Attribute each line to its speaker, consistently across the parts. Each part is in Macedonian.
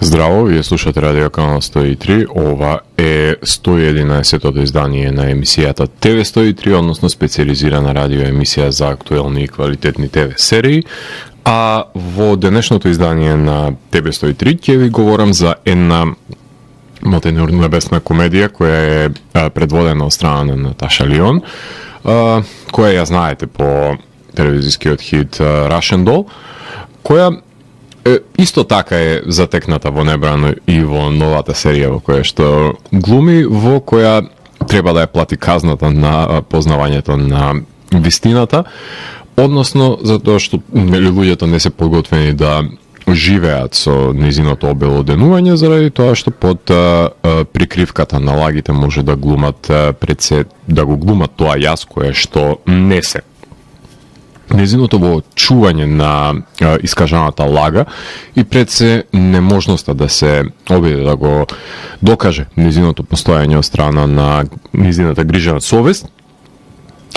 Speaker 1: Здраво, вие слушате Радио Канал 103, ова е 111-тото издание на емисијата ТВ 103, односно специализирана радио емисија за актуелни и квалитетни ТВ серии. А во денешното издание на ТВ 103 ќе ви говорам за една небесна комедија која е предводена од страна на Наташа Лион, која ја знаете по телевизискиот хит Russian Doll, која исто така е затекната во небрано и во новата серија во која што глуми, во која треба да ја плати казната на познавањето на вистината, односно затоа што луѓето не се подготвени да живеат со низиното обелоденување, заради тоа што под прикривката на лагите може да глумат пред се, да го глумат тоа јас кое што не се. Незиното во чување на искажаната лага и пред се неможноста да се обиде да го докаже незиното постојање од страна на незината грижена совест,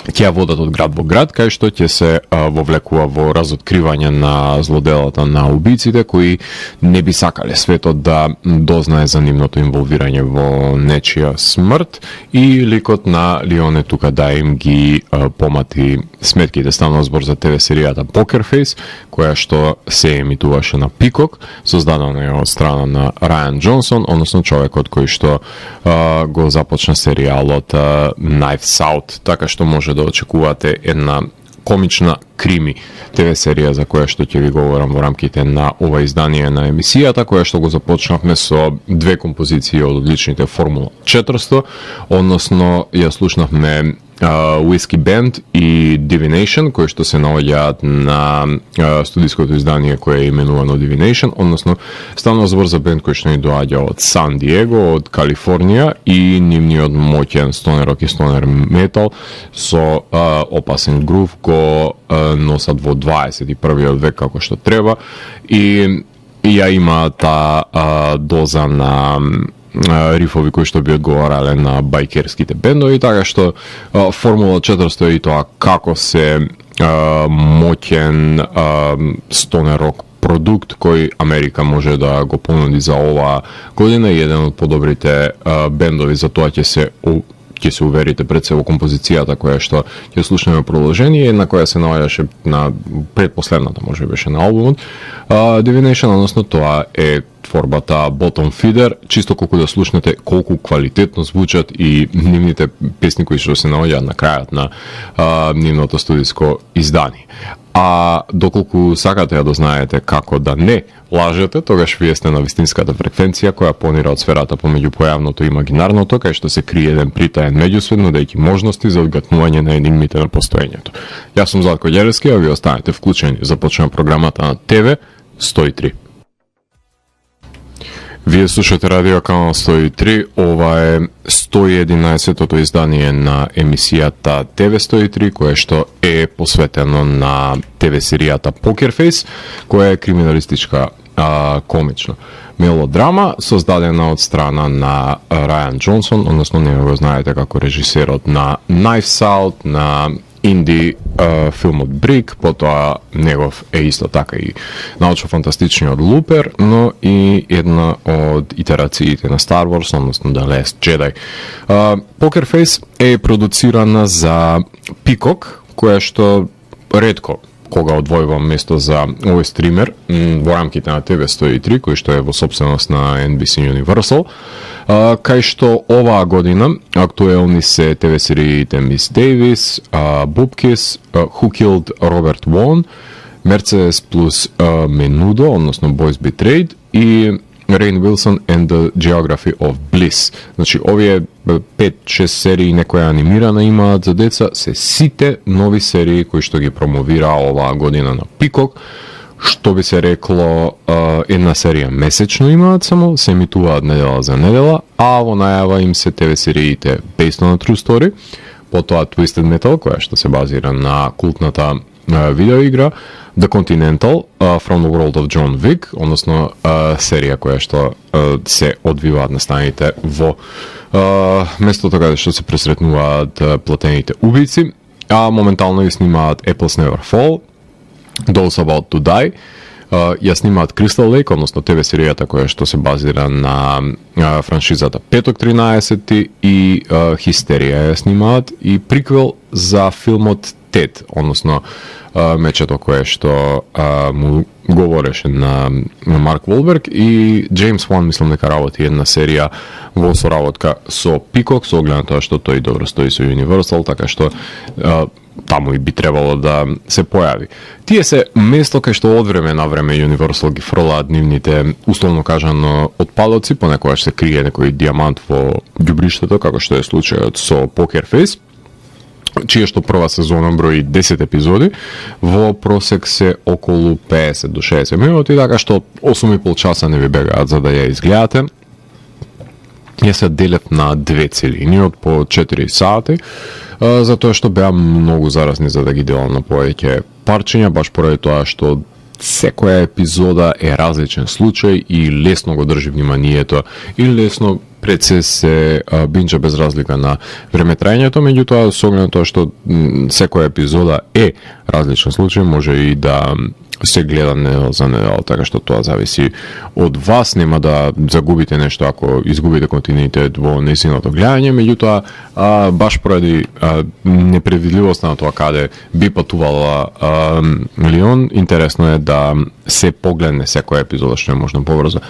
Speaker 1: ќе ја водат од град во град, кај што ќе се вовлекува во разоткривање на злоделата на убиците, кои не би сакале светот да дознае за нивното инволвирање во нечија смрт, и ликот на Лионе тука да им ги помати сметките. Станува збор за ТВ серијата Poker Face, која што се емитуваше на Пикок, создадена е од страна на Рајан Джонсон, односно човекот кој што го започна серијалот Knives Out, така што може да очекувате една комична крими ТВ серија за која што ќе ви говорам во рамките на ова издание на емисијата, која што го започнавме со две композиции од одличните Формула 400, односно ја слушнавме Whiskey Band и Divination, кои што се наоѓаат на студиското издание кое е именувано Divination, односно станува збор за бенд кој што ни доаѓа од Сан Диего, од Калифорнија, и нивниот моќен стонер рок и стонер метал со опасен грув го носат во 21. век како што треба, и ја има таа доза на рифови кои што би одговарале на байкерските бендови, така што Формула 400 и тоа како се моќен стонер рок продукт кој Америка може да го понуди за оваа година, и еден од подобрите бендови, за тоа ќе се уверите пред се во композицијата која што ќе слушнеме продолжение, на која се наоѓаше на предпоследната, може беше на албумот Divination, односно тоа е творбата Bottom Feeder, чисто колку да слушнете колку квалитетно звучат и нивните песни кои што се наоѓаат на крајот на нивното студиско издание. А доколку сакате да дознаете како да не лажете, тогаш вие сте на вистинската фреквенција која понира од сферата помеѓу појавното и имагинарното, кај што се крие еден притаен меѓусвет, нудејќи можности за одгатнување на енигмите на постоењето. Јас сум Златко Ѓеревски, а вие останете вклучени. Започнуваме програмата на ТВ 103. Вие слушате Радио Канал 103, ова е 111-тото издание на емисијата ТВ 103, кое што е посветено на ТВ серијата Poker Face, која е криминалистичка комична мелодрама, создадена од страна на Рајан Джонсон, односно не го знаете како режисерот на Knives Out, на инди филмот Брик, потоа негов е исто така и научно-фантастичниот Лупер, но и една од итерациите на Star Wars, односно The Last Jedi. Poker Face е продуцирана за Пикок, која што ретко кога одвојувам место за овој стример во рамките на ТВ 103, кој што е во собственост на NBC Universal, кај што оваа година актуелни се ТВ сериите Miss Davis, Bupkis, Who Killed Robert Vaughn, Mercedes плюс Menudo, односно Boys Betrayed, и Rainn Wilson and the Geography of Bliss. Значи, овие 5-6 серии, некоја анимирана имаат за деца, се сите нови серии кои што ги промовира оваа година на Пикок, што би се рекло една серија месечно имаат само, се емитуваат недела за недела, а во најава им се ТВ сериите Based on a True Story, потоа Twisted Metal, која што се базира на култната видеоигра, The Continental, From the World of John Wick, односно серија која што се одвиваат настаните во местото каде што се пресретнуваат платените убици, а моментално ги снимаат Apples Never Fall, Those About to Die, ја снимаат Crystal Lake, односно ТВ серијата која што се базира на франшизата Петок 13 и Хистерија ја снимаат, и приквел за филмот Тед, односно мечето кое што му говореше на Марк Волберг, и Джеймс Ван мислам дека работи една серија во соработка со Пикок, со оглед на тоа што тој добро стои со Universal, така што таму и би требало да се појави. Тие се место кај што од време на време Universal ги фрлаат нивните, условно кажано, отпадоци, понекогаш се крие некој диамант во ѓубриштето, како што е случајот со Poker Face, чија што прва сезона брои 10 епизоди, во просек се околу 50 до 60 минути, така што 8,5 часа не ви бегаат за да ја изгледате. Ја се делев на две целини од по 4 сати, затоа што беа многу заразни за да ги делам на повеќе парчиња, баш поради тоа што секоја епизода е различен случај и лесно го држи вниманието и лесно пред се бинџа без разлика на времетрајањето, меѓутоа со оглед на тоа што секоја епизода е различен случај, може и да се гледа недел за недел, така што тоа зависи од вас, нема да загубите нешто ако изгубите континуитет во нејзиното гледање, меѓутоа баш поради непредвидливост на тоа каде би патувала Лион, интересно е да се погледне секоја епизода што е можно побрзо.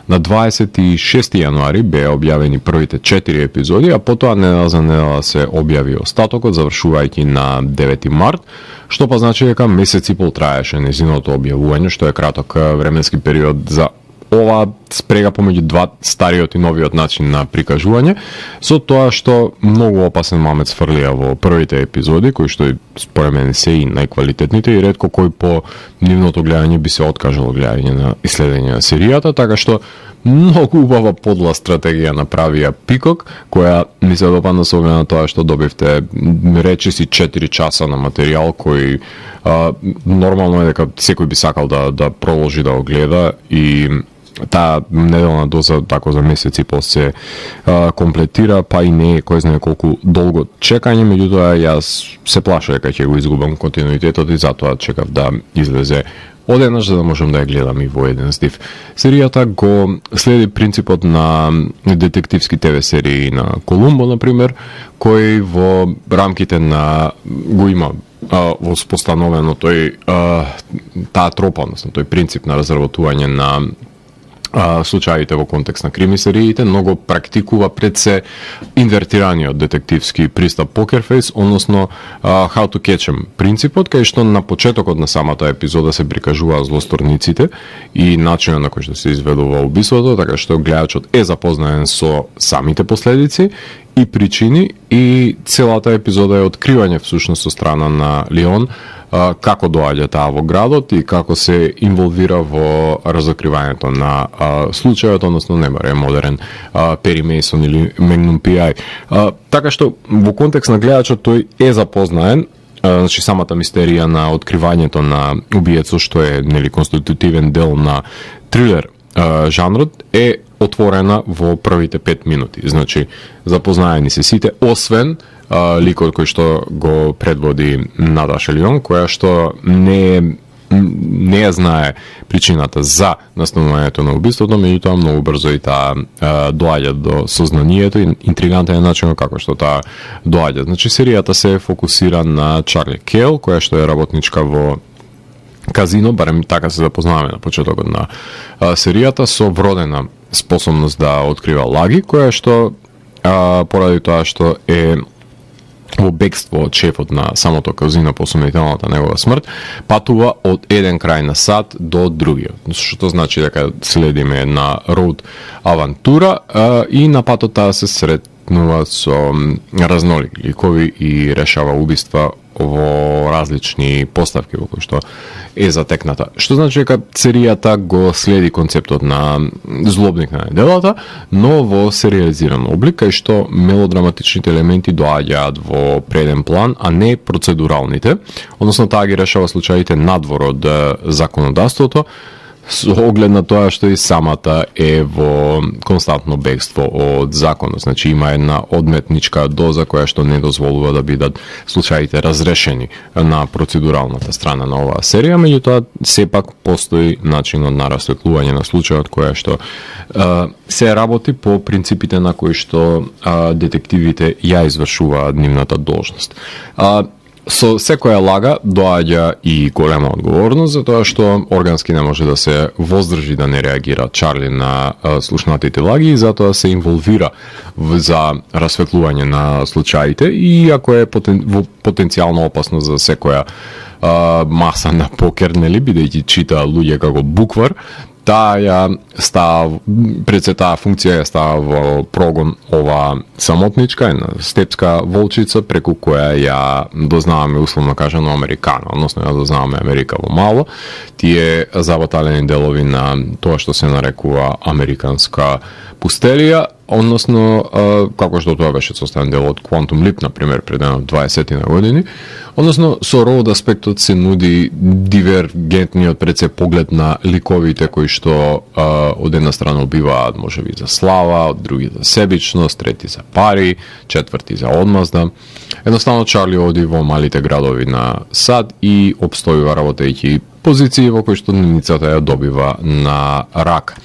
Speaker 1: На 26 јануари беа објавени првите 4 епизоди, а потоа недела за недела се објави остатокот, завршувајќи на 9 март, што па значи дека месец и пол траеше нејзиното објавување, што е краток временски период за ова спрега помеѓу два стариот и новиот начин на прикажување, со тоа што многу опасен мамец фрлија во првите епизоди, кои што според мене се и најквалитетните, и ретко кој по нивното гледање би се откажал гледање на иследење на серијата, така што многу убава подла стратегија направија Пикок, која ми се допадна со оглед на тоа што добивте речиси 4 часа на материјал кој нормално е дека секој би сакал да продолжи да го гледа, и таа неделна доза тако за месец и пол се комплетира, па и не е кој знае колку долго чекање, меѓутоа јас се плаша дека ќе го изгубам континуитетот и затоа чекав да излезе одеднаш за да можам да ја гледам и во еден здив. Серијата го следи принципот на детективски ТВ серии на Колумбо, например, кој во рамките на го има воспостановено таа тропа, односно тој принцип на разработување на случаите во контекст на крими сериите, много практикува пред се инвертираниот детективски пристап Poker Face, односно How to Catch 'em принципот, кај што на почетокот на самата епизода се прикажуваат злосторниците и начинот на кој што се изведува убиството, така што гледачот е запознаен со самите последици и причини, и целата епизода е откривање всушност со страна на Лион како доаѓа таа во градот и како се инволвира во разокривањето на случајот, односно не баре модерен Пери Мейсон или Magnum P.I. Така што во контекст на гледачот тој е запознаен, значи самата мистерија на откривањето на убиецот, што е нели конститутивен дел на трилер жанрот, е отворена во првите 5 минути. Значи запознаени се сите, освен ликот кој што го предводи Наташа Лион, која што не ја знае причината за настанувањето на убиството, меѓутоа многу брзо и таа доаѓа до сознанието, и интригантен е начинот како што таа доаѓа. Значи серијата се фокусира на Чарли Кейл, која што е работничка во казино, барем така се запознаваме на почетокот на серијата, со вродена способност да открива лаги, која што поради тоа што е во бегство од шефот на самото казино по сомнителната негова смрт, патува од еден крај на сад до другиот. Што значи дека следиме една роуд авантура и на патот таа се сретнува со разнолики ликови и решава убиства во различни поставки во кои што е затекната. Што значи дека серијата го следи концептот на злобник на неделата, но во сериализиран облик, кај што мелодраматичните елементи доаѓаат во преден план, а не процедуралните, односно таа ги решава случаите надвор од законодавството, со оглед на тоа што и самата е во константно бегство од законот. Значи има една одметничка доза која што не дозволува да бидат случаите разрешени на процедуралната страна на оваа серија, меѓутоа сепак постои начинот на расветлување на случајот која што се работи по принципите на кои што детективите ја извршуваат нивната должност. Со секоја лага доаѓа и голема одговорност, затоа што органски не може да се воздржи да не реагира Чарли на слушнатите лаги и затоа се инволвира за расветлување на случаите, и ако е потенцијално опасно за секоја маса на покер, нели, бидејќи чита луѓе како буквар, пред се таа функција ја става во прогон ова самотничка, една степска волчица, преку која ја дознаваме, условно кажано, Американа, односно ја дознаваме Америка во мало, тие забаталени делови на тоа што се нарекува американска пустелија, односно, како што тоа беше составен дел од Quantum Leap, например, пред 20 години, односно, со роуд аспектот се нуди дивергентниот пред се поглед на ликовите кои што од една страна убиваат можеби за слава, од други за себичност, трети за пари, четврти за одмазда. Едноставно Чарли оди во малите градови на САД и обстојува работејќи позиции во кои што дневницата ја добива на рак.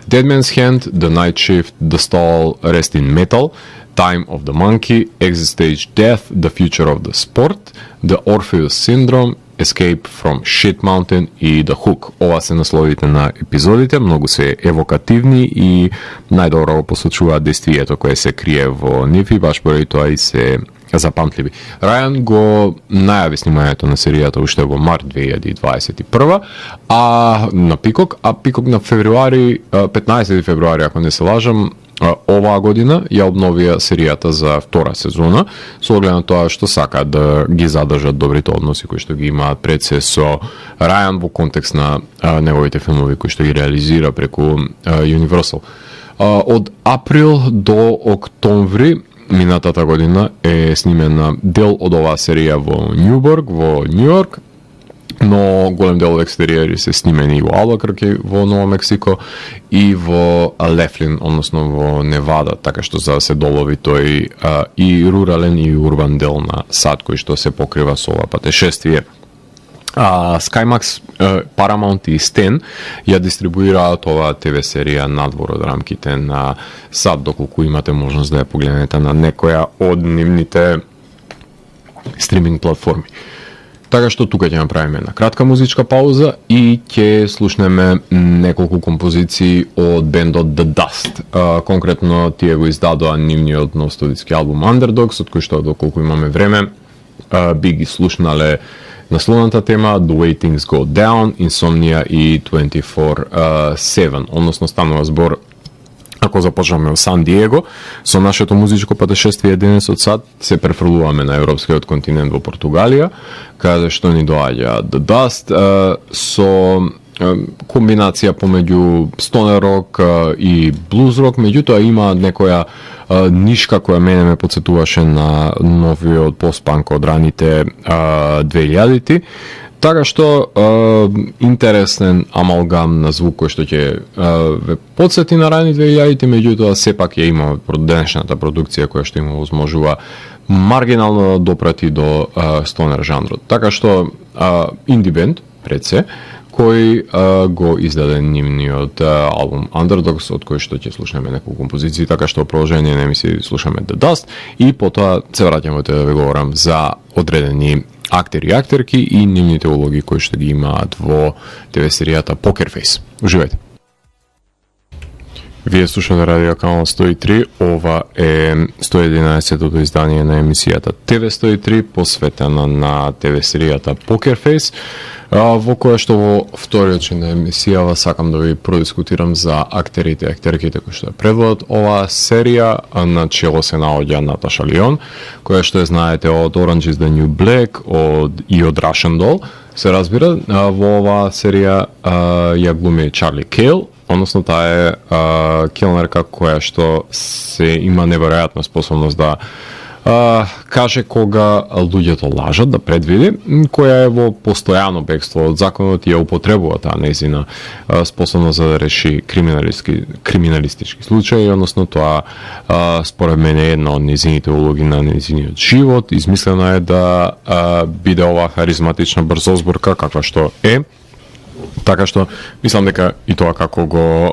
Speaker 1: Dead Man's Hand, The Night Shift, The Stall, Rest in Metal, Time of the Monkey, Exit Stage Death, The Future of the Sport, The Orpheus Syndrome, Escape from Shit Mountain и The Hook. Ова се насловите на епизодите, многу се евокативни и најдобро го посочуваат действието кое се крие во нив и баш поради тоа и се запамтливи. Рајан го најави снимањето на серијата уште во март 2021, на Пикок, на февруари, 15 февруари, ако не се лажам, оваа година ја обновија серијата за втора сезона, со оглед на тоа што сакаат да ги задржат добрите односи кои што ги имаат пред се со Рајан во контекст на неговите филмови кои што ги реализира преку Universal. Од април до октомври минатата година е снимена дел од оваа серија во Нјуборг, во Њујорк, но голем дел од екстериери се снимени во Албакърки, во Ново Мексико и во Лефлин, односно во Невада, така што за да се долови тој и рурален и урбан дел на САД кој што се покрива со ова патешествие. Skymax, Paramount и Стен ја дистрибуираат оваа ТВ серија надвор од рамките на САД, доколку имате можност да ја погледнете на некоја од нивните стриминг платформи. Така што тука ќе направиме една кратка музичка пауза и ќе слушнеме неколку композиции од бендот The Dust. Конкретно тие го издадоа нивниот нов студиски албум Underdogs, од кој што доколку имаме време би ги слушнале насловната тема The Way Things Go Down, Insomnia и 24/7, односно станува збор ако започнеме во Сан Диего, со нашето музичко патешествие денес од САД се префрлуваме на европскиот континент во Португалија, каде што ни доаѓа The Dust со комбинација помеѓу стонер рок и блуз рок, меѓутоа има некоја нишка која мене ме подсетуваше на новиот постпанк од раните 2000-ти. Така што интересен амалгам на звук кој што ќе ве подсети на рани 2000-ти, меѓутоа сепак ја има денешната продукција која што има возможува маргинално да допрати до стонер жанрот. Така што инди бенд пред се кој го издаде нивниот албум Underdogs, од кој што ќе слушаме неколку композиции, така што во продолжение на емисија слушаме The Dust и потоа се враќаме да ве говорам за одредени актери и актерки и нивните улоги кои што ги имаат во ТВ серијата Poker Face. Уживајте. Вие слушате радио канал 103, ова е 111-тото издание на емисијата ТВ 103, посветена на ТВ серијата Poker Face, во која што во вториот чин на емисијава сакам да ви продискутирам за актерите и актерките кои што ја предводат оваа серија, на чело се наоѓа Наташа Лион, која што ја знаете од Orange is the New Black и од Russian Doll, се разбира, во оваа серија ја глуми Чарли Кейл, односно таа е келнерка која што се има неверојатна способност да каже кога луѓето лажат, да предвиди, која е во постојано бегство од законот и ја употребува таа нејзина способност за да реши криминалистички случаи, односно тоа според мене е една од нејзините улоги на нејзиниот живот. Измислена е да биде оваа харизматична брзозборка каква што е. Така што мислам дека и тоа како го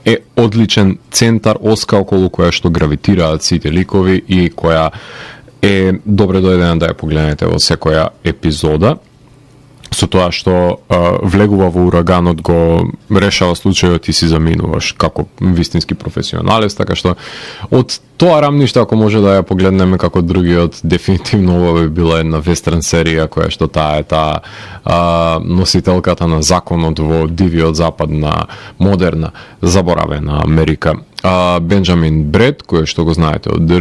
Speaker 1: е одличен центар, оска околу која што гравитираат сите ликови и која е добре доедена да ја погледнете во секоја епизода. Со тоа што влегува во ураганот, го решава случајот и си заминуваш како вистински професионалист, така што од тоа рамниште, ако може да ја погледнеме како другиот, дефинитивно ова би била една вестерн серија која што таа е носителката на законот во дивиот запад на модерна, заборавена Америка. Бенджамин Бред, кој што го знаете од The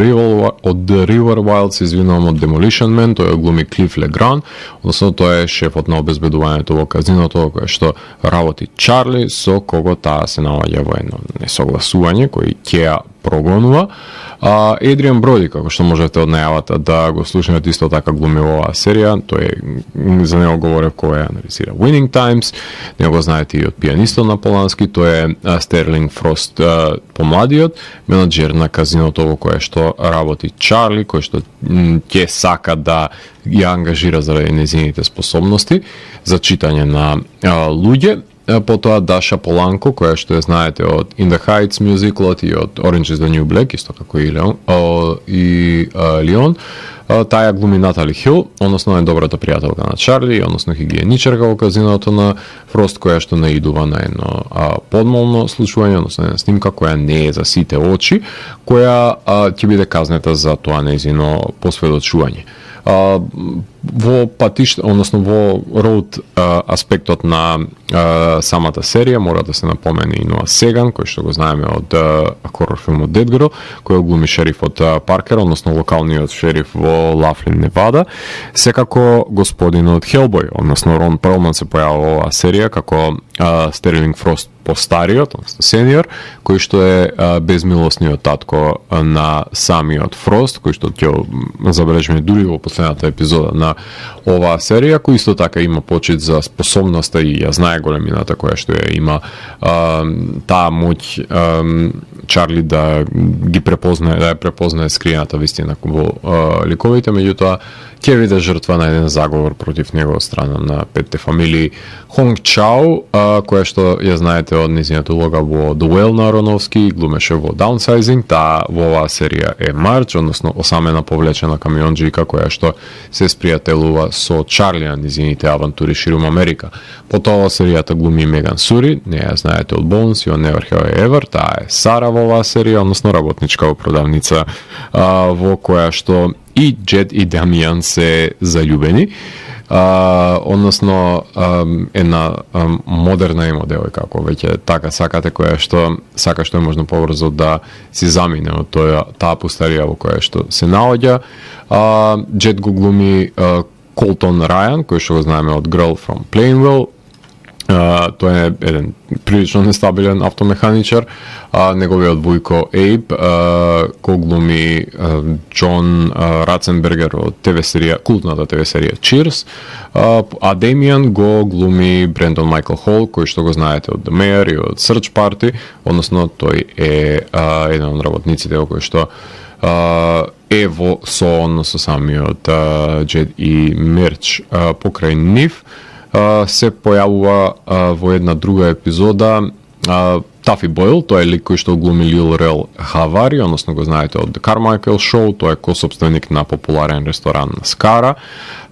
Speaker 1: River Wild, извинувам, од Demolition Man, тој глуми Клиф Легран, односно тој е шефот на обезбедувањето во казиното, кој што работи Чарли, со кого таа се наоѓа во едно несогласување, кој ќе ја прогонува. Едриан Броди, како што можете од најавата да го слушнете, исто така глуми во оваа серија. Тој за него говорев кој ја анализира Winning Times, него го знаете и од Пијанистот на Полански, тој е Стерлинг Фрост помладиот, менаџер на казиното во кое што работи Чарли, кој што ќе сака да ја ангажира заради нејзините способности за читање на луѓе. Потоа Даша Поланко, која што ја знаете од In the Heights мюзиклот и од Orange is the New Black, исто како и Леон. Таа глуми Натали Хил, односно е добрата пријателка на Чарли, односно хигиеничарка во казиното на Фрост, која што наидува на едно подмолно случување, односно една снимка која не е за сите очи, која ќе биде казнета за тоа нејзино посведочување. Во патиште, односно во роуд аспектот на самата серија мора да се напомени и Ноа Сеган, кој што го знаеме од хорор филмот Dead Girl, кој глуми шерифот Паркер, односно локалниот шериф во Лафлин, Невада. Секако господинот Хелбој, односно Рон Перлман се појавува во оваа серија како Стерлинг Фрост постариот, односно сениор, кој што е безмилосниот татко на самиот Фрост, кој што ќе забележиме дури во последната епизода на оваа серија, кој исто така има почит за способноста и ја знае големината која што ја има таа моќ Чарли да ги препознае, да ја препознае скриената вистина во ликовите, меѓутоа ќе биде жртва на еден заговор против него од страна на петте фамилии. Хонг Чао, која што ја знаете од нејзината улога во The Whale на Ароновски, глумеше во Downsizing, таа во оваа серија е Марч, односно осамена повлечена камионџика која што се спријателува со Чарли на нејзините авантури ширум Америка. Потоа серијата глуми Меган Сури, не ја знаете од Bones и од Never Have I Ever, таа е Сара во оваа серија, односно работничка во продавница во која што и Джед и Дамијан се заљубени. Односно една модерна емо девојка, ако веќе така сакате, која што сака што е можно побрзо да си замине од таа пустарија во која што се наоѓа. Джет го глуми Колтон Рајан, кој што го знаеме од Girl from Plainwell. Тој е еден прилично нестабилен автомеханичар. Неговиот војко Ейб го глуми Џон Раценбергер од ТВ серија, култната ТВ серија Cheers. А Демијан го глуми Брендон Майкл Хол, кој што го знаете од The Mayor и од Search Party, односно тој е еден од работниците кој што е со самиот Джед и Мерч покрај нив. Се појавува во една друга епизода Тафи Бойл, тој е лик кој што глуми Лил Рел Хавари, односно го знаете од The Carmichael Show, тој е косопственик на популарен ресторан на Скара.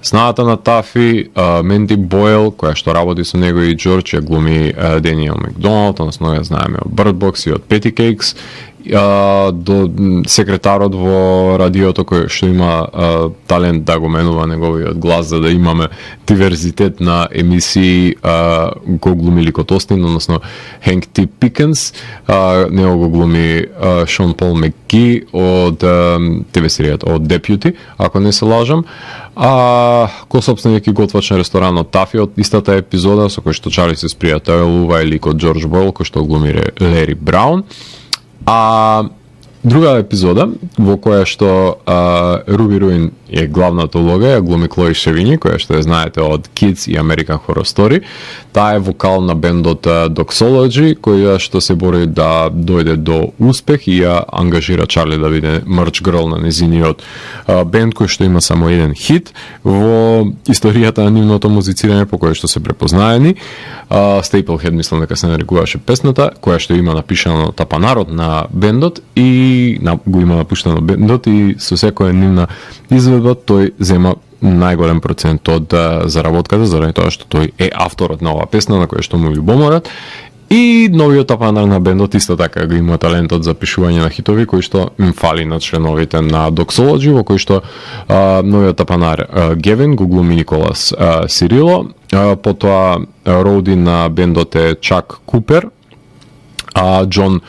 Speaker 1: Снаата на Тафи, Менди Бойл, која што работи со него и Џорџ, ја глуми Даниел Макдоналд, односно ја знаеме од Bird Box и од Petty Cakes. До секретарот во радиото кој што има талент да го менува неговиот глас за да имаме диверзитет на емисии, го глуми Ликот Остин, односно Хенк Т. Пикенс, него го глуми Шон Пол Макги од ТВ серијата од Deputy, ако не се лажам. Косопственик и готвач на ресторанот Тафи од истата епизода со кој што Чарли се спријателува е ликот Џорџ Бойл кој што глуми Лери Браун. друга епизода во која што Руби Руин е главната улога, ја глуми Клои Шевини, која што ја знаете од Kids и American Horror Story. Таа е вокал на бендот Doxology, која што се бори да дојде до успех и ја ангажира Чарли да биде мерч грл на незиниот бенд кој што има само еден хит во историјата на нивното музицирање, по кое што се препознаени. Staplehead мислам дека се нарекуваше песната, која што има напишано тапанарот на бендот и го има напуштено бендот и со секоја нивна изведба тој зема најголем процент од заработката, заради тоа што тој е авторот на оваа песна на која што му љубоморат. И новиот тапанар на бендот исто така го има талентот за пишување на хитови, кој што им фали на членовите на Doxology, во кој што новиот тапанар Гевин го глуми Николас Сирило, потоа роуди на бендот е Чак Купер, а Џон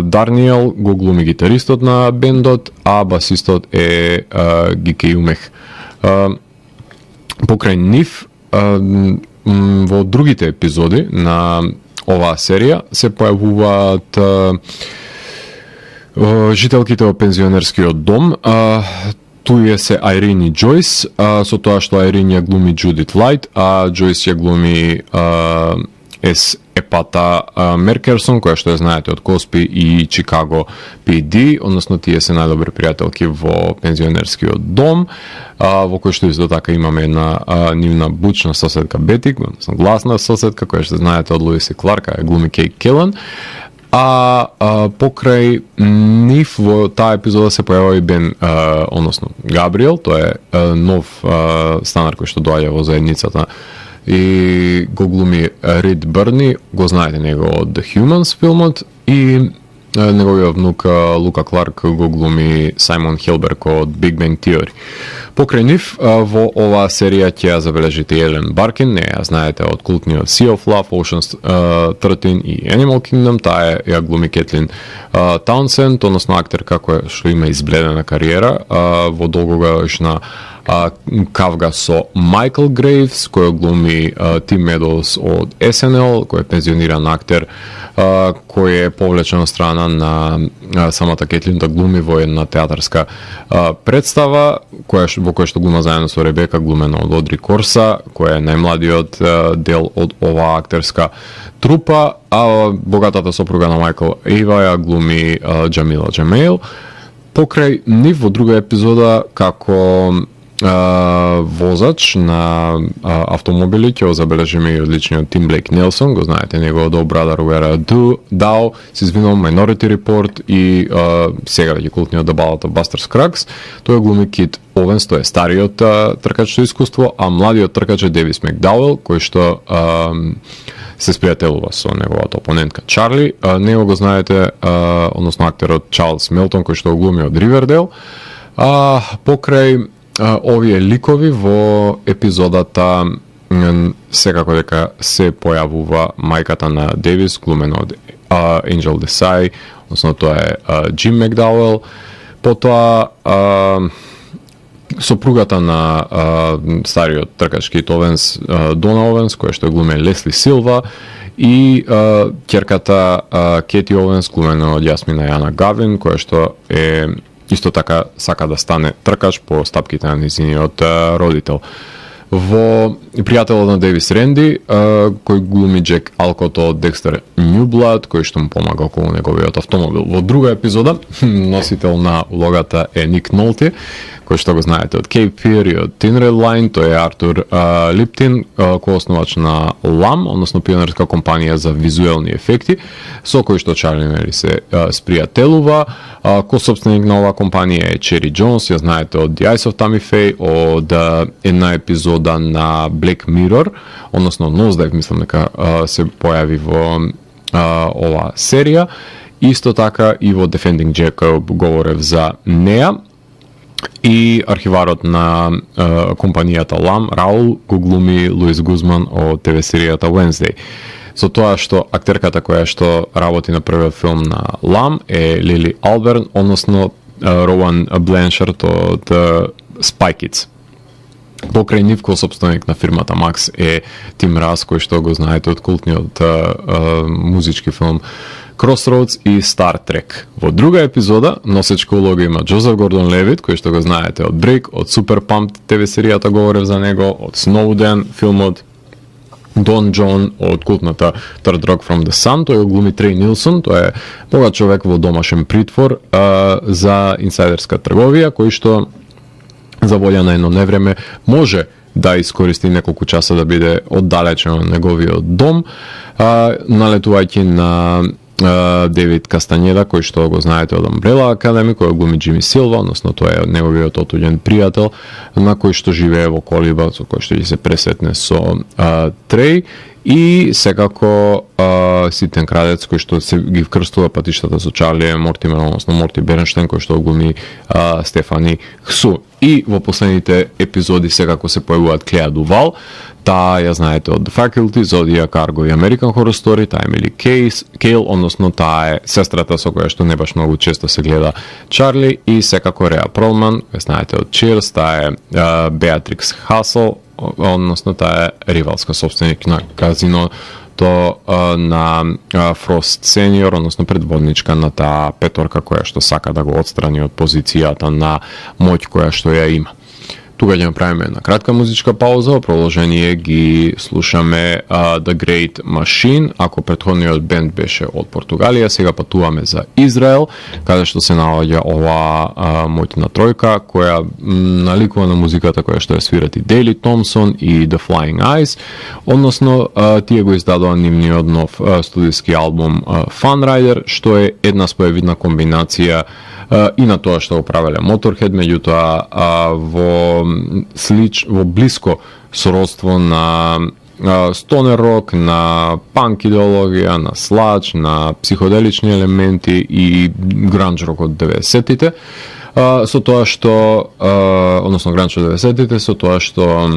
Speaker 1: Дарниел го глуми гитаристот на бендот, а басистот е Гике Юмех. Покрај нив, во другите епизоди на оваа серија се појавуваат жителките од пензионерскиот дом. Туе се Айрин и Џојс, со тоа што Айрин ја глуми Џудит Лајт, а Џојс ја глуми Епата Меркерсон, која што ја знаете од Коспи и Чикаго PD, односно тие се најдобри пријателки во пензионерскиот дом, во кој што исто така имаме една нивна бучна соседка Бетик, односно гласна соседка, која што знаете од Луис и Кларк, ја глуми Кейт Келан. Покрај нив во таа епизода се појавува и Бен, односно Габриел, тоа е нов станар кој што доаѓа во заедницата и го глуми Рид Бърни, го знаете него од The Humans филмот, и неговиот внук Лука Кларк го глуми Саймон Хелберг од Big Bang Theory. Покрај нив во оваа серија ќе ја забележите Елен Баркин, не ја знаете од култниот Sea of Love, Ocean's 13 и Animal Kingdom, таа ја глуми Кетлин Таунсенд, односно актерка која што има избледена кариера во долгогодишна кавга со Майкл Грейвс, кој глуми Тим Медоуз од SNL, кој е пензиониран актер, кој е повлечен од страна на самата Кетлин да глуми во една театарска представа, во која што глума заедно со Ребека, глумена од Одри Корса, која е најмладиот дел од оваа актерска трупа, а богатата сопруга на Майкл Ева ја глуми Џамила Џамеил. Покрај нив во друга епизода како возач на автомобили ќе го забележиме и одличниот Тим Блейк Нелсон, го знаете него од Brother Where I Dow, се извинувам, Minority Report и сега веќе култниот The Ballad of Buster Scruggs. Тој глуми Кит Овенс, тој е стариот тркач со искуство, а младиот тркач е Девис Макдауел, кој што се спријателува со неговата опонентка Чарли. Него го знаете, односно актерот Чарлс Мелтон, кој што го глуми од Ривердейл. Покрај овие ликови во епизодата секако дека се појавува мајката на Девис, глумена од Angel Desai, односно тоа е Джим Макдауел. Потоа сопругата на стариот тркач Кит Овенс, Дона Овенс, која што глуме Лесли Силва, и ќерката Кети Овенс, глумена од Јасмина Јана Гавин, која што е исто така сака да стане тркач по стапките на низиниот родител. Во пријателот на Девис Ренди, кој глуми Джек Алкото од Декстер Нјублад, кој што му помага околу неговиот автомобил. Во друга епизода, носител на улогата е Ник Нолти, кој што го знаете од Cape Fear и од Thin Red Line, тој е Артур Липтин, коосновач на LAM, односно пионерска компанија за визуелни ефекти, со кој што Чарли Мери се спријателува. Ко-собственик на оваа компанија е Чери Джонс, ја знаете од The Eyes of Tammy Faye, од една епизода на Black Mirror, односно Nosedive, мислам дека се појави во оваа серија. Исто така и во Defending Jacob говорев за неа. И архиварот на компанијата LAM, Раул, го глуми Луис Гузман од ТВ серијата Wednesday. Со тоа што актерката која што работи на првиот филм на LAM е Лили Алберн, односно Роуан Бленшард од Spy Kids. Покрај нив собственик на фирмата Max е Тим Рас, кој што го знаете од култниот музички филм Crossroads и Star Trek. Во друга епизода носечка улога има Джозеф Гордон-Левит, кој што го знаете од Брейк, од Super Pumped ТВ серијата говорев за него, од Snowden, филмот Дон Джон од култната Third Rock from the Sun, тој го глуми Трей Нилсон, тој е богат човек во домашен притвор за инсайдерска трговија, кој што за волја на едно невреме може да искористи неколку часа да биде оддалечен од неговиот дом, налетувајќи на Девид Кастанеда, кој што го знаете од Umbrella Academy, кој глуми Джими Силва, односно тој е неговиот отуѓен пријател, на кој што живее во колиба, со кој што ќе се пресетне со Трей, и секако ситен крадец кој што се ги вкрстува патиштата со Чарли Мортимер, односно Морти Бернштейн, кој што глуми Стефани Хсу. И во последните епизоди секако се појавуваат Клеа Дувал, таа ја знаете од The Faculty, Zodiac, Argo и American Horror Story, таа Емили Кейл, односно таа е сестрата со која што не баш многу често се гледа Чарли, и секако Реа Пролман, ја знаете од Cheers, таа е Беатрикс Хасел, односно таа е ривалска собственик на казиното на Фрост Сениор, односно предводничка на таа петорка која што сака да го отстрани од позицијата на моќ која што ја има. Тука ќе направиме една кратка музичка пауза, во продолжение ги слушаме The Great Machine. Ако претходниот бенд беше од Португалија, сега патуваме за Израел, каде што се наоѓа ова моќна тројка, која наликува на музиката која што ја свират и Дейли Томсон и The Flying Eyes, односно тие го издадоа нивниот нов студиски албум Fun Rider, што е една спојавидна комбинација и на тоа што го правеле Motorhead, меѓутоа во блиско сродство на стонер рок, на панк идеологија, на слач, на психоделични елементи и гранж рок од 90-тите, со тоа што, односно гранж од 90-тите, со тоа што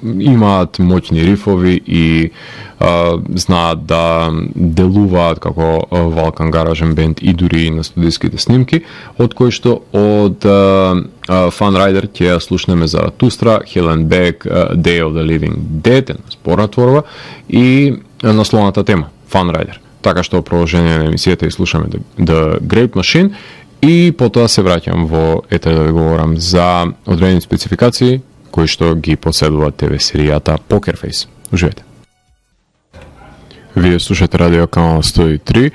Speaker 1: имаат моќни рифови и знаат да делуваат како Валкан Гаражен бенд и дури на студиските снимки, од кои што од Fun Rider ќе ја слушнеме Заратустра, Helen Beck, Day of the Living Dead, спорна творба, и насловната тема Fun Rider. Така што во продолжение на емисијата слушаме The Great Machine, и потоа се враќам во етер да ви говорам за одредени спецификации кои што ги поседува ТВ серијата Poker Face. Уживете. Вие слушате радио канал 103.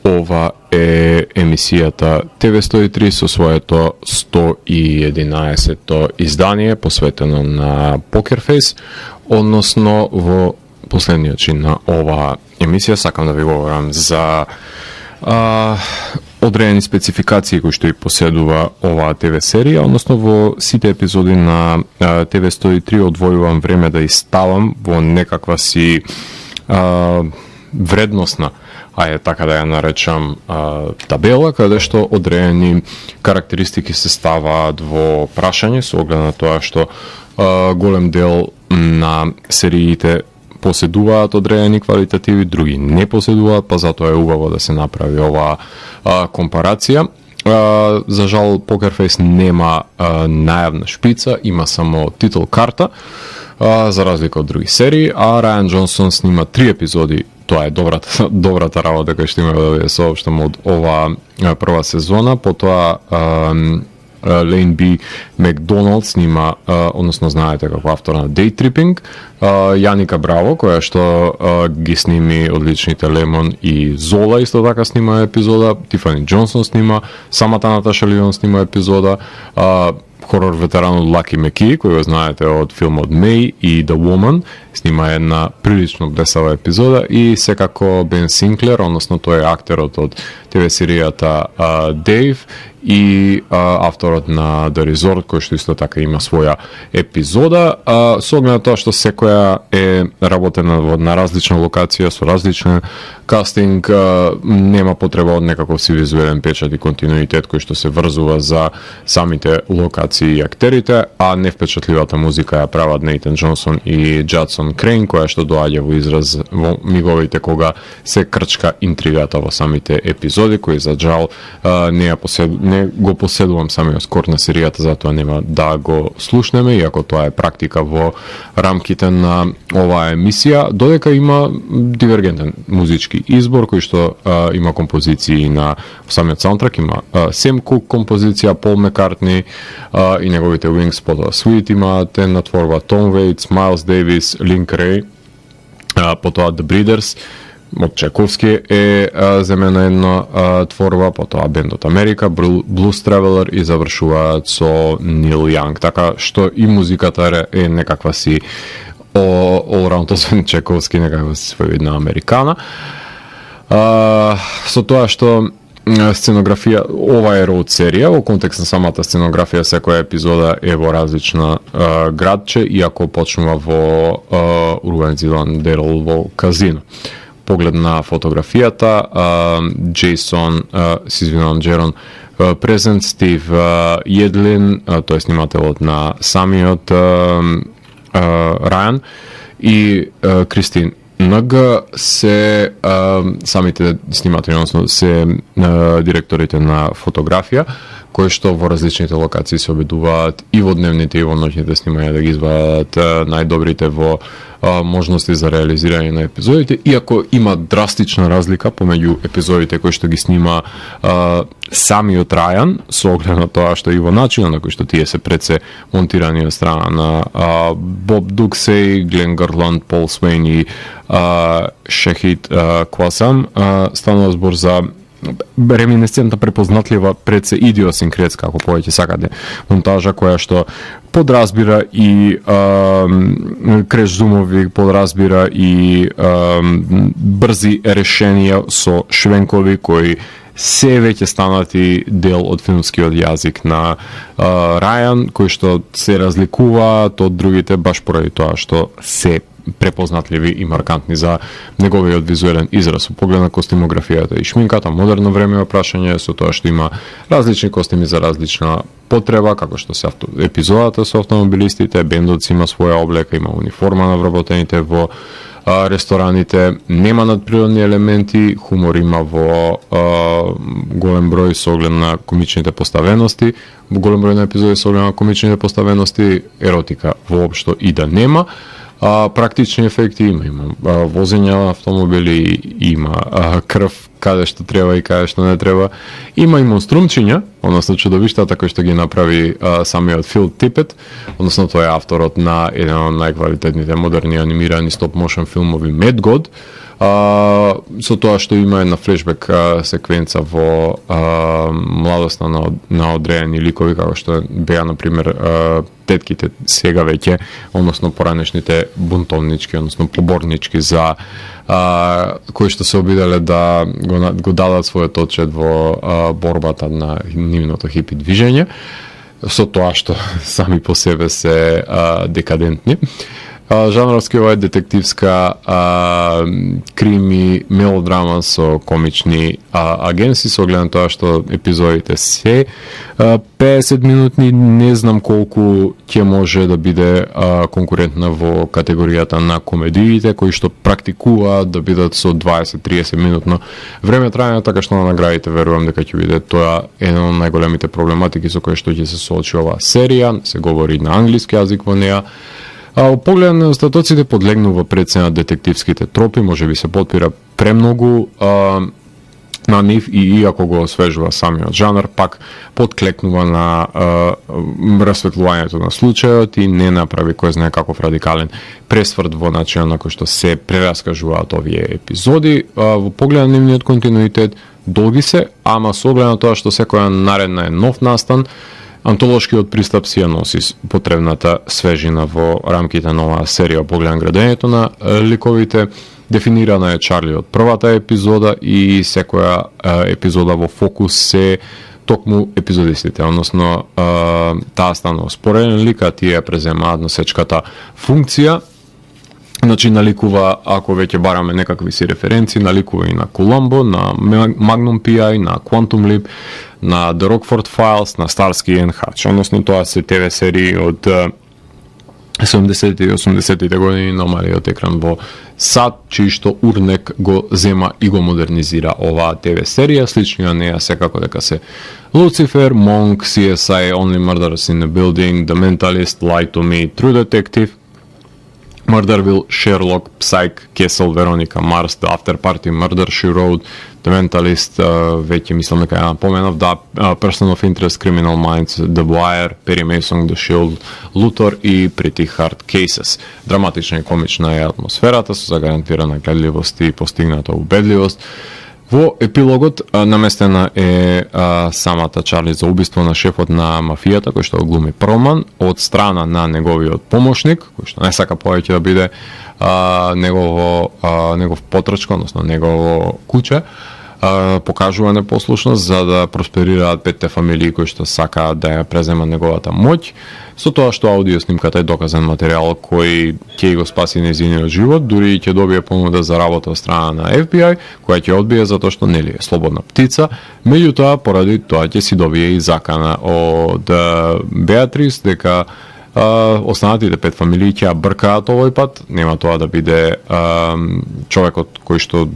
Speaker 1: Ова е емисијата ТВ 103 со своето 111-то издание посветено на Poker Face, односно во последниот чин на ова емисија сакам да ви говорам за одредени спецификации кои што и поседува оваа ТВ серија, односно во сите епизоди на ТВ 103 одвојувам време да иставам во некаква си вредносна, така да ја наречам, табела, каде што одредени карактеристики се ставаат во прашање со оглед на тоа што голем дел на сериите поседуваат одредени квалитативи, други не поседуваат, па затоа е убаво да се направи оваа компарација. За жал, Poker Face нема најавна шпица, има само титул карта, за разлика од други серии, а Рајан Џонсон снима 3 епизоди. Тоа е добрата работа која што има да ви соопштам од оваа прва сезона. Потоа Лейн Би Макдоналд снима, односно знаете како автор на Day Tripping, Јаника Браво, која што ги сними одличните Лемон и Зола, исто така снима епизода, Тифани Џонсон снима, самата Наташа Лион снима епизода, хорор ветеранот Лаки Меки, кој го знаете од филмот May и The Woman, снима една прилично блесава епизода, и секако Бен Синклер, односно тој е актерот од ТВ серијата Дейв и авторот на The Resort, кој што исто така има своја епизода, со оглед на тоа што секоја е работена на различна локација, со различен кастинг, нема потреба од некаков си визуелен печат и континуитет кој што се врзува за самите локации и актерите, а невпечатливата музика ја прават Нейтан Џонсон и Джадсон Крейн, која што доаѓа во израз во миговите кога се крчка интригата во самите епизоди, кои за жал не го поседувам самиот скор на серијата, затоа нема да го слушнеме, иако тоа е практика во рамките на оваа емисија, додека има дивергентен музички избор, кој што има композиции на самиот саундтрак, има Сэм Кук композиција, Пол Маккартни и неговите Wings, потоа Sweet има тенна творба, Том Вейтс, Майлс Дейвис, Линк Рей, потоа The Breeders, од Чайковски е земена една творба, потоа бендот Америка, Blues Traveler и завршуваат со Нил Јанг, така што и музиката е некаква си all-round, освен Чайковски, некаква си својидна американа. Со тоа што сценографија, ова е роуд серија, во контекст на самата сценографија секоја епизода е во различна градче, иако почнува во урбанизиран дел во казино. Поглед на фотографијата, Джейсон, се извинувам, Джерон презент, Стив Једлин, тој е снимателот на самиот Рајан, и Кристин Нг се самите сниматели, односно се директорите на фотографија, кои што во различните локации се обидуваат и во дневните и во ноќните снимања да ги извадат најдобрите во можности за реализирање на епизодите, иако има драстична разлика помеѓу епизодите кои што ги снима самиот Рајан, со оглед на тоа што и во начинот на кој што тие се пред се монтирани од страна на Боб Дуксей, Глен Гарланд, Пол Свейн и Шехид Квасам, станува збор за реминесцентна, препознатлива, пред се идиосинкретска, ако повеќе сакате, монтажа која што подразбира и креш зумови, подразбира и брзи решенија со швенкови кои се веќе станати дел од филмскиот јазик на Рајан, кои што се разликуваат од другите баш поради тоа што се препознатливи и маркантни за неговиот визуелен израз. Со поглед на костимографијата и шминката, модерно време прашање со тоа што има различни костими за различна потреба, како што се епизодата со автомобилистите, бендот има своја облека, има униформа на вработените во рестораните, нема надприродни елементи, хумор има во голем број со оглед на комичните поставености, во голем број на епизоди со оглед на комичните поставености, еротика воопшто и да нема. Практични ефекти има возење на автомобили, има крв каде што треба и каде што не треба, има и монструмчиња, односно чудовиштата кои што ги направи самиот Фил Типет, односно тој е авторот на еден од најквалитетните модерни анимирани стоп-мошен филмови Mad God, со тоа што има една флешбек секвенца во младоста на одредени ликови, како што беа, например, тетките сега веќе, односно поранешните бунтовнички, односно поборнички за кои што се обиделе да го дадат својот отчет во борбата на нивното хипи движење, со тоа што сами по себе се декадентни. Жанровски ова е детективска крими мелодрама со комични агенси, со оглед на тоа што епизодите се 50 минутни, не знам колку ќе може да биде конкурентна во категоријата на комедиите, кои што практикуваат да бидат со 20-30 минутно време трајање, така што на наградите верувам дека ќе биде тоа еден од најголемите проблематики со кои што ќе се соочи оваа серија, се говори на англиски јазик во неа. Поглед на остатоците подлегнува пред се на детективските тропи, може би се подпира премногу на нив и иако го освежува самиот жанр, пак подклекнува на расветлувањето на случајот и не направи кој знае каков радикален пресврт во начинот на кој што се прераскажуваат овие епизоди. Во поглед на нивниот континуитет, долги се, ама со оглед на тоа што секоја наредна е нов настан, антолошкиот пристап си ја носи потребната свежина во рамките на оваа серија. Поглед на градењето на ликовите, дефинирана е Чарли од првата епизода и секоја епизода во фокус се токму епизодистите, односно таа станува спореден лик, а тие преземаат носечката функција. Значи наликува, ако веќе бараме некакви си референции, наликува и на Columbo, на Magnum P.I., на Quantum Leap, на The Rockford Files, на Starsky and Hutch. Односно тоа се ТВ серии од 70-те и 80-те години на малиот екран во САД, чиј што Урнек го зема и го модернизира оваа ТВ серија. Слични на неа секако дека се Lucifer, Monk, CSI, Only Murders in the Building, The Mentalist, Lie to Me, True Detective, Murderville, Sherlock, Psych, Castle, Veronica Mars, The After Party, Murder, She Wrote, The Mentalist, веќе мислам дека ја поменав, да, Person of Interest, Criminal Minds, The Wire, Perry Mason, The Shield, Luthor и Pretty Hard Cases. Драматична и комична е атмосферата, со загарантирана гледливост и постигната убедливост. Во епилогот наместена е самата Чарли за убиство на шефот на мафијата, кој што го глуми Проман, од страна на неговиот помошник, кој што не сака повеќе да биде негов потрачко, односно негово куче, покажува непослушност за да просперираат петте фамилии кои што сакаат да ја преземат неговата моќ, со тоа што аудио снимката е доказан материјал кој ќе го спаси нејзиниот живот, дури и ќе добие понуда за работа од страна на FBI, која ќе одбие затоа што нели е слободна птица. Меѓутоа, поради тоа ќе си добие и закана од Беатрис дека останатите пет фамилии ќе ја бркаат овој пат, нема тоа да биде човекот кој што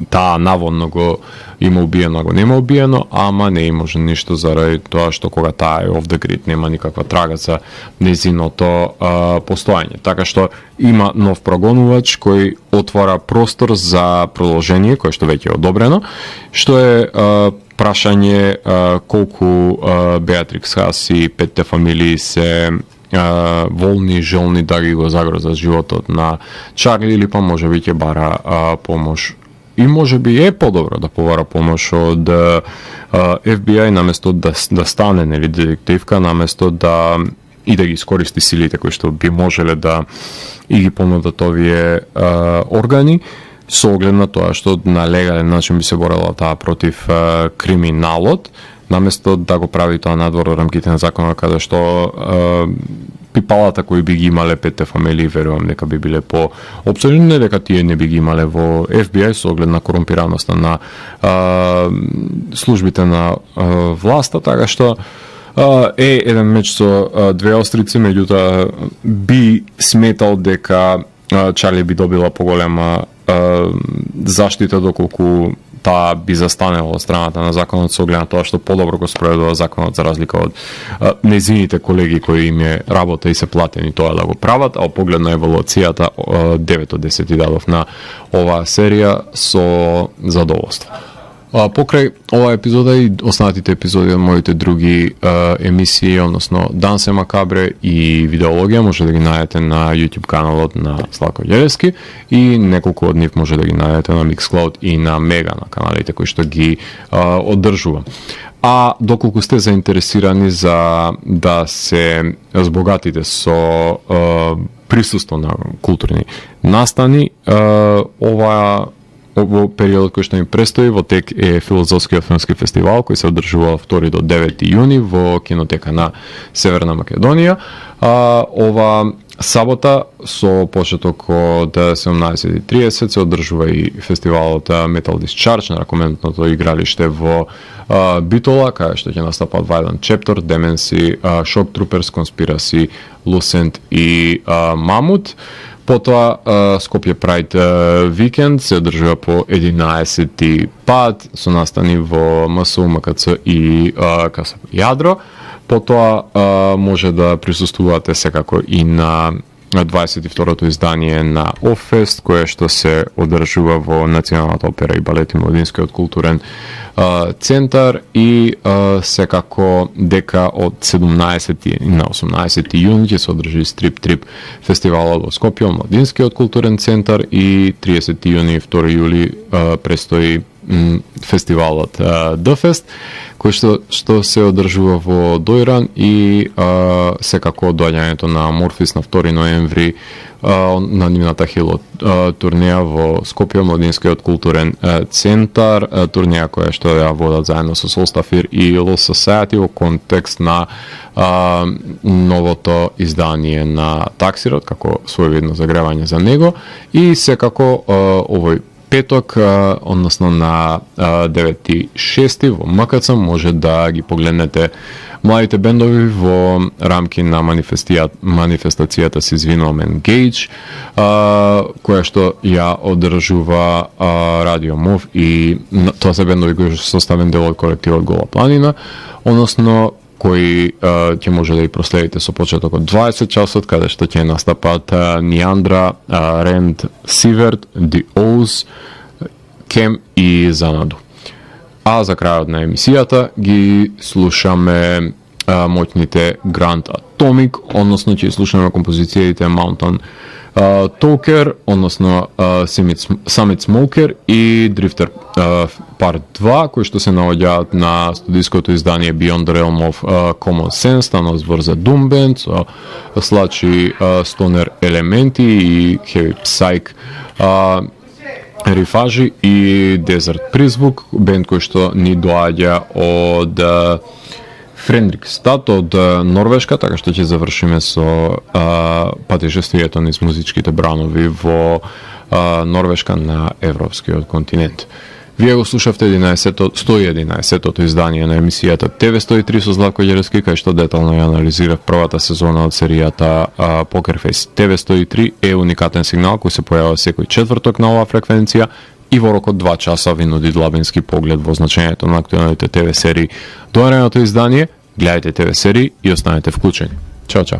Speaker 1: таа наводно го има убиено, а го нема убиено, ама не може ништо заради тоа што кога таа е off the grid нема никаква трага за незиното постоење. Така што има нов прогонувач кој отвора простор за продолжение, кое што веќе е одобрено, што е прашање колку Беатрикс Хас и петте фамилии се волни, желни да ги го загрозат животот на Чарли или па може би ќе бара помош. И може би е подобро да побара помош од FBI наместо да стане нели детективка, наместо да и да ги искористи силите кои што би можеле да и ги понудат овие органи, со оглед на тоа што на легален начин би се борела таа против криминалот, наместо да го прави тоа надвор од рамките на законот, каде што пипалата кои би ги имале петте фамилии, верувам дека би биле по обсудени, не дека тие не би ги имале во FBI со оглед на корумпираноста на службите на власта, така што е еден меч со две острици, меѓутоа би сметал дека Чарли би добила поголема заштита доколку таа би застанела од страната на законот со оглед на тоа што подобро го спроведува законот за разлика од незините колеги кои им е работа и се платени тоа да го прават, а поглед на еволуцијата 9 од 10 дадов на оваа серија со задоволство. Покрај оваа епизода и останатите епизоди од моите други емисии, односно Дансе Макабре и Видеологија, може да ги најдете на YouTube каналот на Славко Ѓелевски и неколку од нив може да ги најдете на Mixcloud и на Мега, на каналите кои што ги оддржувам. А доколку сте заинтересирани за да се збогатите со присуство на културни настани, во периодот кој што им престои во тек е филозофскиот филмски фестивал кој се одржува 2 до 9 јуни во кинотека на Северна Македонија. Ова сабота со почеток од 17:30 се одржува и фестивалот Metal Discharge на ракометното игралиште во Битола, кај што ќе настапат Violent Chapter, Demency, Shock Troopers, Conspiracy, Lucent и Mamut. Потоа Скопје Прайд викенд се одржува по 11 пат со настани во МСУ, МКЦ и КСП Јадро. Потоа може да присуствувате секако и на 22-то издание на Оффест, кое што се одржува во Националната опера и балет и Младинскиот културен центар и секако дека од 17 на 18 јуни ќе се одржи Стрип Трип фестивалот во Скопје, Младинскиот културен центар и 30 јуни и 2 јули престои фестивалот Дфест, кој што се одржува во Дојран и секако доаѓањето на Морфис на 2 ноември на нивната Хилот турнеја во Скопје, Младинскиот културен центар, турнеја која што ја водат заедно со Солстафир и Low Society во контекст на новото издание на Таксирот, како своевидно загревање за него и секако овој петок, односно на 9.6 во МКЦ може да ги погледнете младите бендови во рамки на манифестацијата се извинувам Engage, која што ја одржува Радио МОВ, и тоа се бендови кои што составен дел од колективот Гола планина, односно кои ќе може да ги проследите со почеток од 20 часот, каде што ќе настапат Ниандра, Ренд, Сиверт, The O's, Кем и Занаду. А за крајот на емисијата ги слушаме моќните Grand Atomic, односно ќе слушаме композициите Mountain Talker, односно Summit Smoker и Drifter Part 2, кои што се наоѓаат на студиското издание Beyond the Realm of Common Sense, станал збор за Doom Band, со слачи стонер елементи и heavy psych рифажи, и Desert Призвук, бенд кој што ни доаѓа од Фредрикстад, од Норвешка, така што ќе завршиме со патишествието низ музичките бранови во Норвешка на европскиот континент. Вие го слушавте 111-тото издание на емисијата TV103 со Златко Ѓеревски, кај што детално ја анализирав првата сезона од серијата Покерфейс. TV103 е уникатен сигнал кој се појавува секој четврток на оваа фреквенција и во рок од 2 часа ви нуди длабински поглед во значењето на актуелните ТВ серии. До наредното издание, гледајте ТВ серии и останете вклучени. Чао, чао!